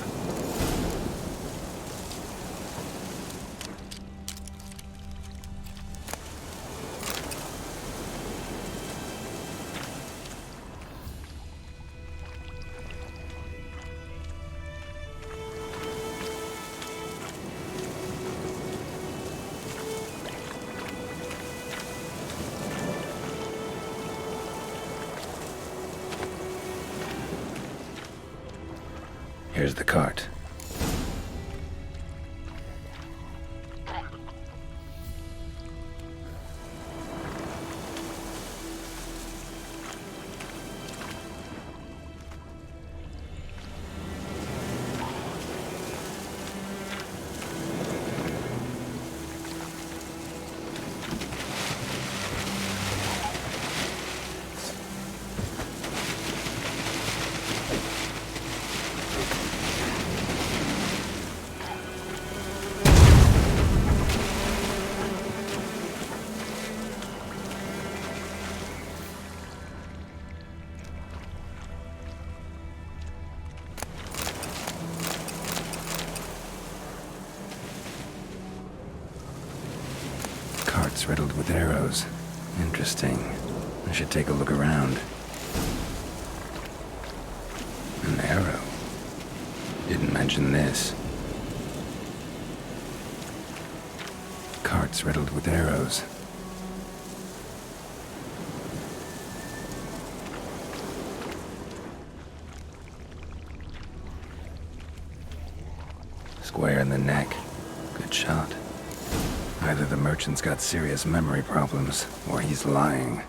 Here's the cart. Cart's riddled with arrows. Interesting. I should take a look around. An arrow. Didn't mention this. Cart's riddled with arrows. Square in the neck. Good shot. Either the merchant's got serious memory problems, or he's lying.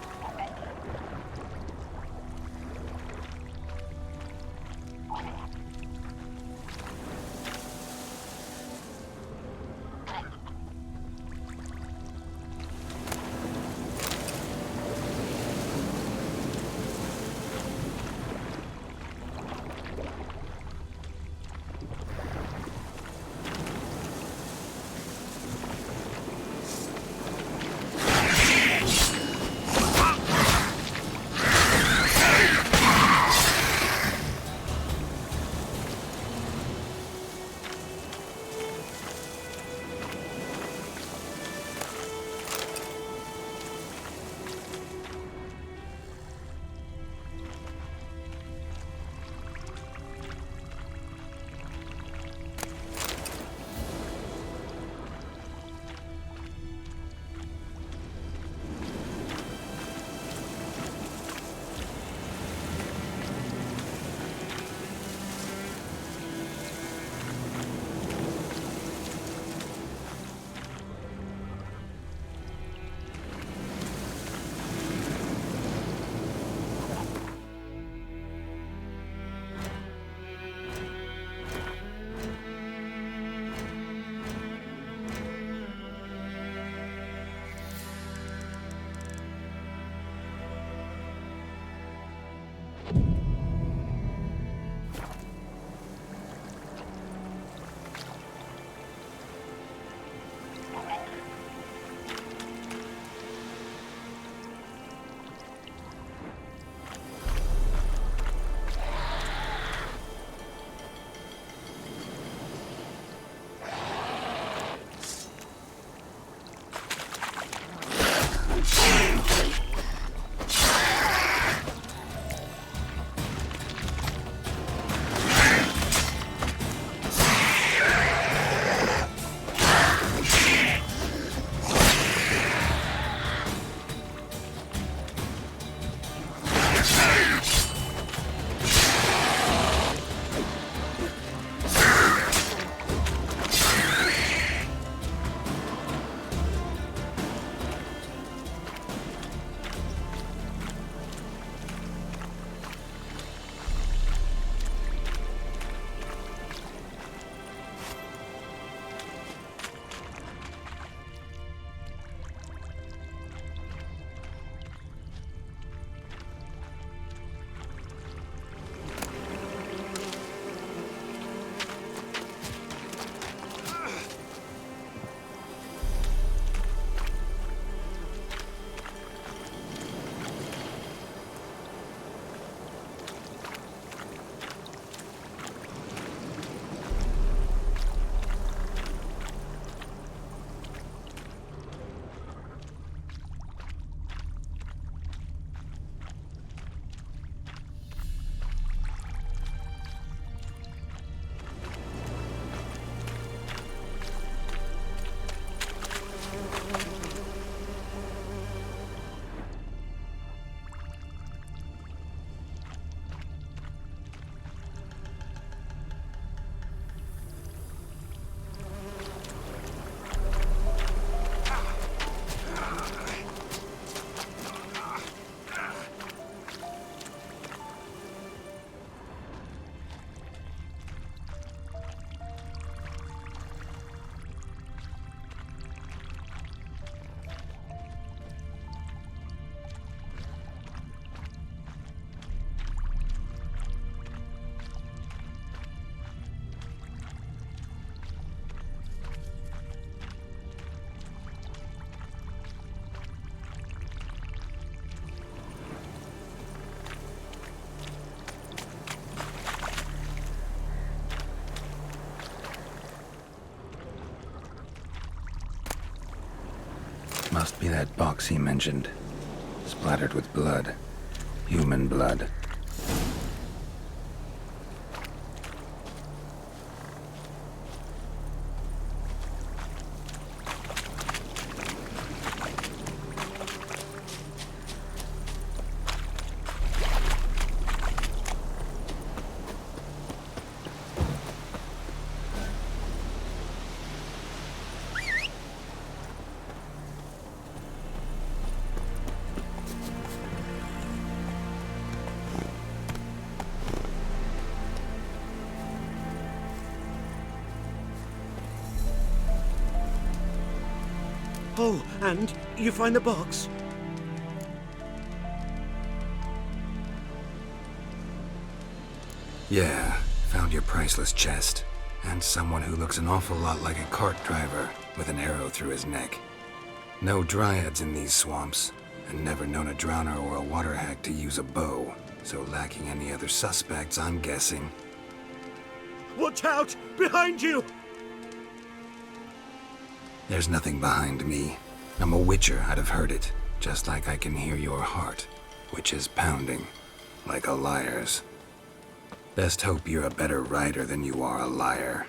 Must be that box he mentioned. Splattered with blood. Human blood. Oh, and you find the box? Yeah, found your priceless chest. And someone who looks an awful lot like a cart driver with an arrow through his neck. No dryads in these swamps, and never known a drowner or a water hag to use a bow. So lacking any other suspects, I'm guessing. Watch out! Behind you! There's nothing behind me. I'm a witcher, I'd have heard it. Just like I can hear your heart, which is pounding, like a liar's. Best hope you're a better rider than you are a liar.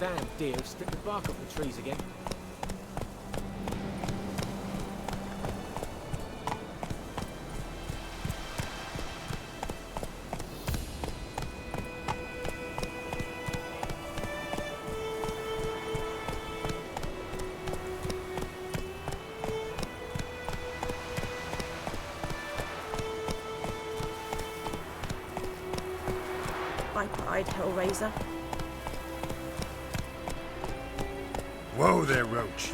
Damn deer, strip the bark off the trees again. Bye-bye, Hellraiser. Whoa there, Roach.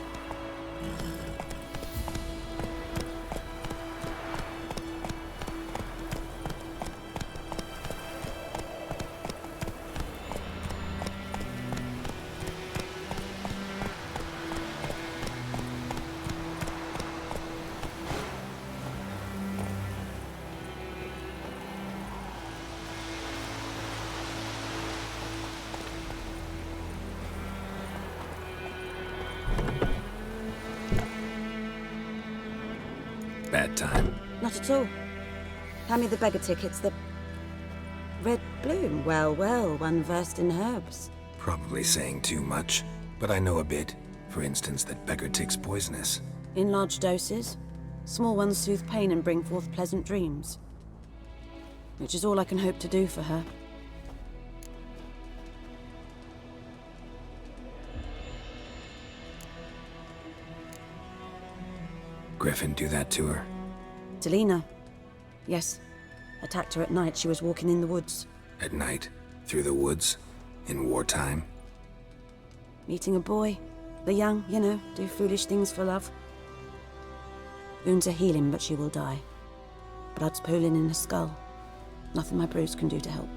bad time? Not at all. Hand me the beggar tickets, the... Red bloom. Well, well, one versed in herbs. Probably saying too much, but I know a bit. For instance, that beggar tick's poisonous. In large doses. Small ones soothe pain and bring forth pleasant dreams. Which is all I can hope to do for her. Griffin do that to her? Delina. Yes. Attacked her at night. She was walking in the woods. At night? Through the woods? In wartime? Meeting a boy. The young, you know, do foolish things for love. Wounds are healing, but she will die. Blood's pooling in her skull. Nothing my bruise can do to help.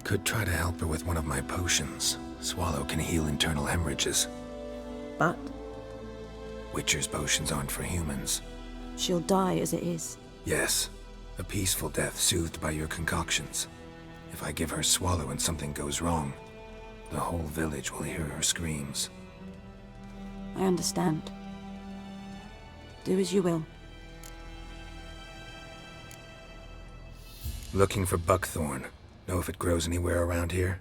Could try to help her with one of my potions. Swallow can heal internal hemorrhages. But? Witcher's potions aren't for humans. She'll die as it is. Yes. A peaceful death soothed by your concoctions. If I give her Swallow and something goes wrong, the whole village will hear her screams. I understand. Do as you will. Looking for buckthorn. Know if it grows anywhere around here?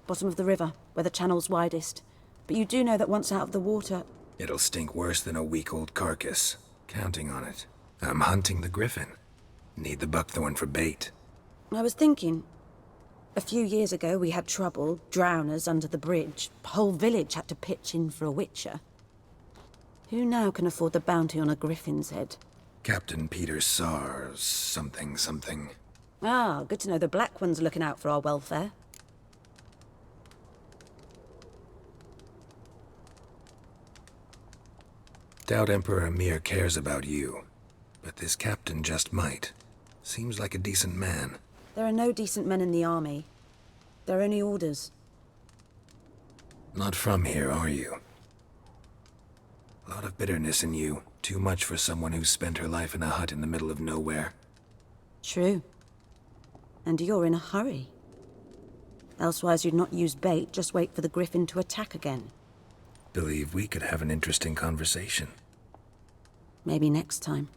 Bottom of the river, where the channel's widest. But you do know that once out of the water... It'll stink worse than a week-old carcass. Counting on it. I'm hunting the griffin. Need the buckthorn for bait. I was thinking... A few years ago we had trouble, drowners under the bridge. The whole village had to pitch in for a witcher. Who now can afford the bounty on a griffin's head? Captain Peter Sars, something. Ah, good to know the Black One's looking out for our welfare. Doubt Emperor Emhyr cares about you. But this captain just might. Seems like a decent man. There are no decent men in the army. They're only orders. Not from here, are you? A lot of bitterness in you. Too much for someone who's spent her life in a hut in the middle of nowhere. True. And you're in a hurry. Elsewise you'd not use bait, just wait for the griffin to attack again. Believe we could have an interesting conversation. Maybe next time.